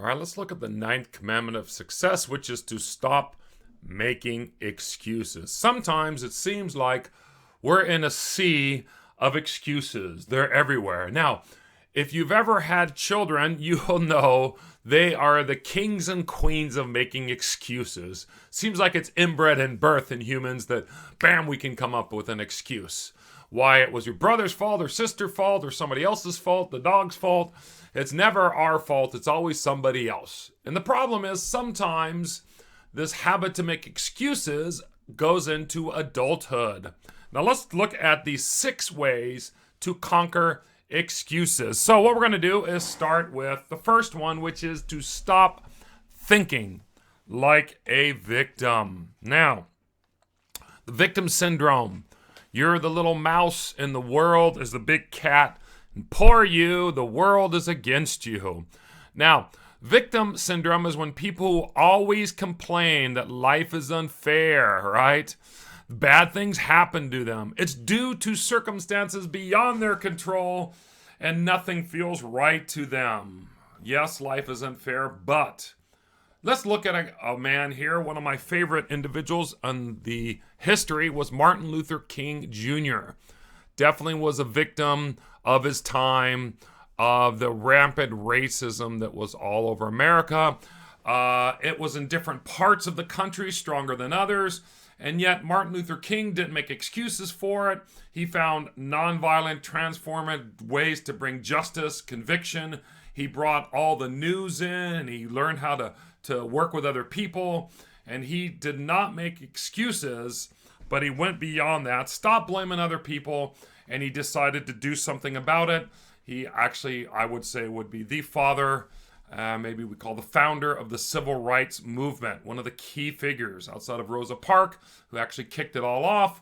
All right, let's look at the ninth commandment of success, which is to stop making excuses. Sometimes it seems like we're in a sea of excuses. They're everywhere. Now, if you've ever had children, you'll know they are the kings and queens of making excuses. Seems like it's inbred in birth in humans that, bam, we can come up with an excuse. Why it was your brother's fault or sister's fault or somebody else's fault, the dog's fault. It's never our fault. It's always somebody else. And the problem is sometimes this habit to make excuses goes into adulthood. Now let's look at these 6 ways to conquer excuses. So what we're going to do is start with the first one, which is to stop thinking like a victim. Now, the victim syndrome. You're the little mouse and the world is the big cat. And poor you, the world is against you. Now, victim syndrome is when people always complain that life is unfair, right? Bad things happen to them. It's due to circumstances beyond their control and nothing feels right to them. Yes, life is unfair, but let's look at a man here. One of my favorite individuals in the history was Martin Luther King Jr. Definitely was a victim of his time, of the rampant racism that was all over America. It was in different parts of the country, stronger than others. And yet Martin Luther King didn't make excuses for it. He found nonviolent, transformative ways to bring justice, conviction. He brought all the news in, and he learned how to work with other people. And he did not make excuses, but he went beyond that, stopped blaming other people, and he decided to do something about it. He actually, I would say, would be the father, maybe we call the founder of the civil rights movement, one of the key figures outside of Rosa Parks, who actually kicked it all off.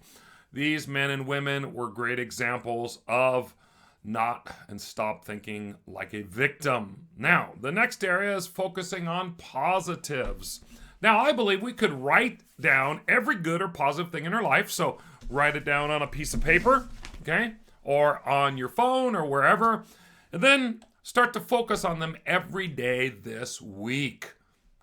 These men and women were great examples of not and stop thinking like a victim. Now, the next area is focusing on positives. Now, I believe we could write down every good or positive thing in our life. So write it down on a piece of paper, okay? Or on your phone or wherever. And then start to focus on them every day this week,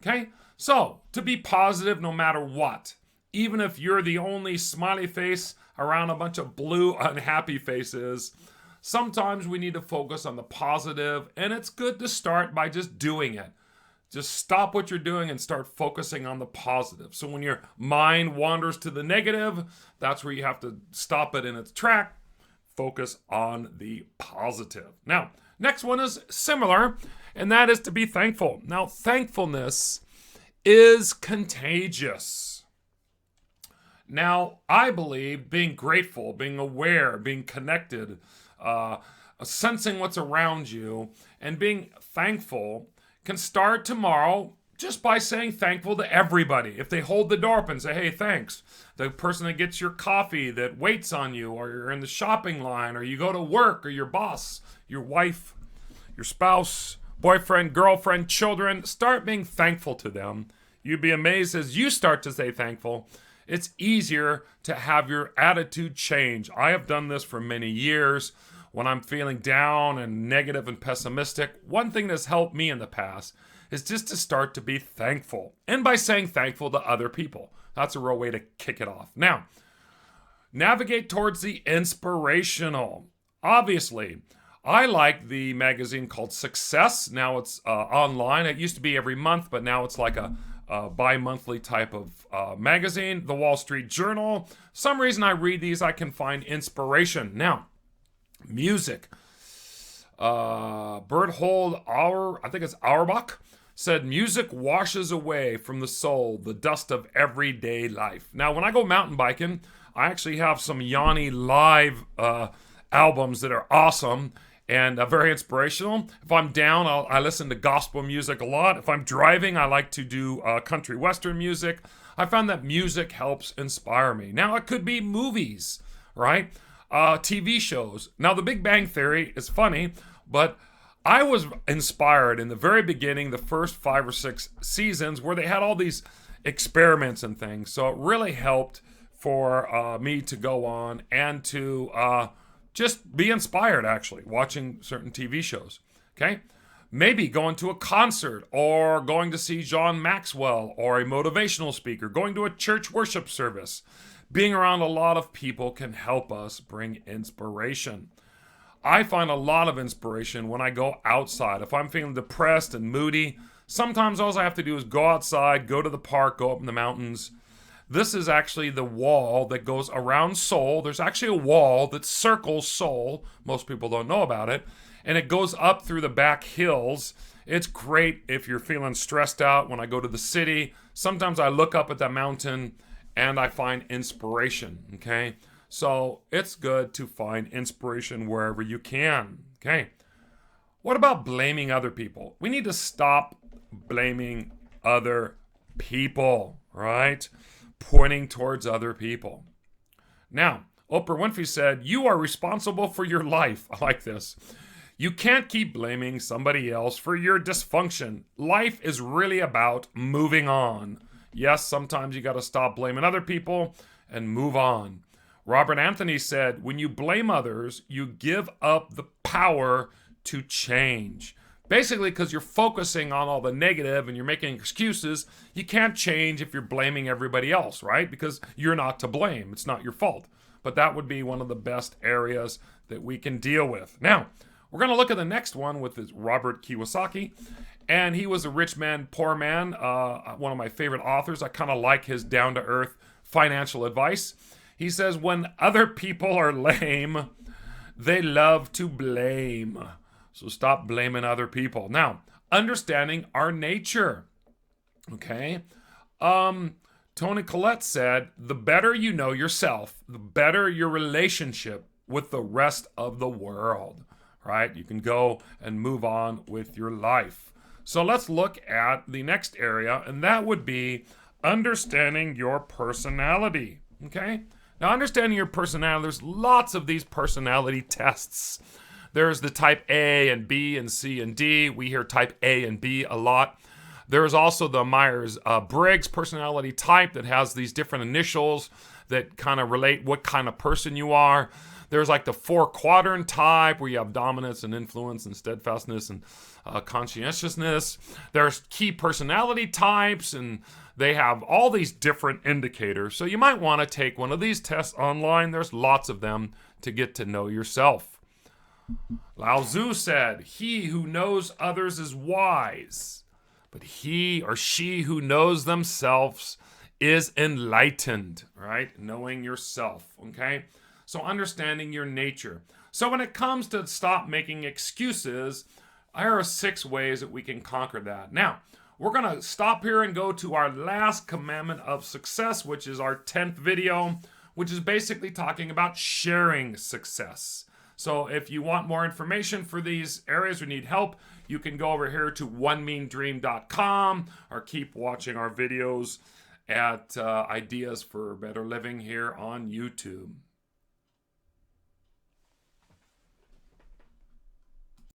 okay? So, to be positive no matter what. Even if you're the only smiley face around a bunch of blue unhappy faces, sometimes we need to focus on the positive, and it's good to start by just doing it. Just stop what you're doing and start focusing on the positive. So when your mind wanders to the negative, that's where you have to stop it in its track. Focus on the positive. Now, next one is similar, and that is to be thankful. Now, thankfulness is contagious. Now, I believe being grateful, being aware, being connected, sensing what's around you, and being thankful can start tomorrow just by saying thankful to everybody. If they hold the door open, say, hey, thanks. The person that gets your coffee, that waits on you, or you're in the shopping line, or you go to work, or your boss, your wife, your spouse, boyfriend, girlfriend, children, start being thankful to them. You'd be amazed as you start to say thankful. It's easier to have your attitude change. I have done this for many years. When I'm feeling down and negative and pessimistic, one thing that's helped me in the past is just to start to be thankful. And by saying thankful to other people. That's a real way to kick it off. Now, navigate towards the inspirational. Obviously, I like the magazine called Success. Now it's online. It used to be every month, but now it's like a bi-monthly type of magazine. The Wall Street Journal. Some reason I read these, I can find inspiration. Now, music. Berthold Auerbach said, music washes away from the soul the dust of everyday life. Now, when I go mountain biking, I actually have some Yanni live albums that are awesome and very inspirational. If I'm down, I listen to gospel music a lot. If I'm driving, I like to do country western music. I found that music helps inspire me. Now, it could be movies, right? TV shows. Now, The Big Bang Theory is funny, but I was inspired in the very beginning, the first 5 or 6 seasons, where they had all these experiments and things. So it really helped for me to go on and to just be inspired, actually, watching certain TV shows. Okay? Maybe going to a concert or going to see John Maxwell or a motivational speaker, going to a church worship service. Being around a lot of people can help us bring inspiration. I find a lot of inspiration when I go outside. If I'm feeling depressed and moody, sometimes all I have to do is go outside, go to the park, go up in the mountains. This is actually the wall that goes around Seoul. There's actually a wall that circles Seoul. Most people don't know about it. And it goes up through the back hills. It's great if you're feeling stressed out. When I go to the city, sometimes I look up at that mountain and I find inspiration, okay? So it's good to find inspiration wherever you can, okay? What about blaming other people? We need to stop blaming other people, right? Pointing towards other people. Now, Oprah Winfrey said, "You are responsible for your life." I like this. You can't keep blaming somebody else for your dysfunction. Life is really about moving on. Yes, sometimes you got to stop blaming other people and move on. Robert Anthony said, "When you blame others, you give up the power to change." Basically, because you're focusing on all the negative and you're making excuses, you can't change if you're blaming everybody else, right? Because you're not to blame. It's not your fault. But that would be one of the best areas that we can deal with. Now, we're going to look at the next one with this Robert Kiyosaki. And he was a rich man, poor man, one of my favorite authors. I kind of like his down-to-earth financial advice. He says, when other people are lame, they love to blame. So stop blaming other people. Now, understanding our nature. Okay? Toni Collette said, the better you know yourself, the better your relationship with the rest of the world. Right? You can go and move on with your life. So let's look at the next area, and that would be understanding your personality. Okay? Now, understanding your personality, there's lots of these personality tests. There's the type A and B and C and D. We hear type A and B a lot. There's also the Myers-Briggs personality type that has these different initials that kind of relate what kind of person you are. There's like the 4-quadrant type where you have dominance and influence and steadfastness and conscientiousness. There's key personality types, and they have all these different indicators. So you might want to take one of these tests online. There's lots of them to get to know yourself. Lao Tzu said, "He who knows others is wise, but he or she who knows themselves is enlightened," right? Knowing yourself, okay? So understanding your nature. So when it comes to stop making excuses, here are 6 ways that we can conquer that. Now, we're going to stop here and go to our last commandment of success, which is our 10th video, which is basically talking about sharing success. So if you want more information for these areas or need help, you can go over here to onemeandream.com or keep watching our videos at Ideas for Better Living here on YouTube.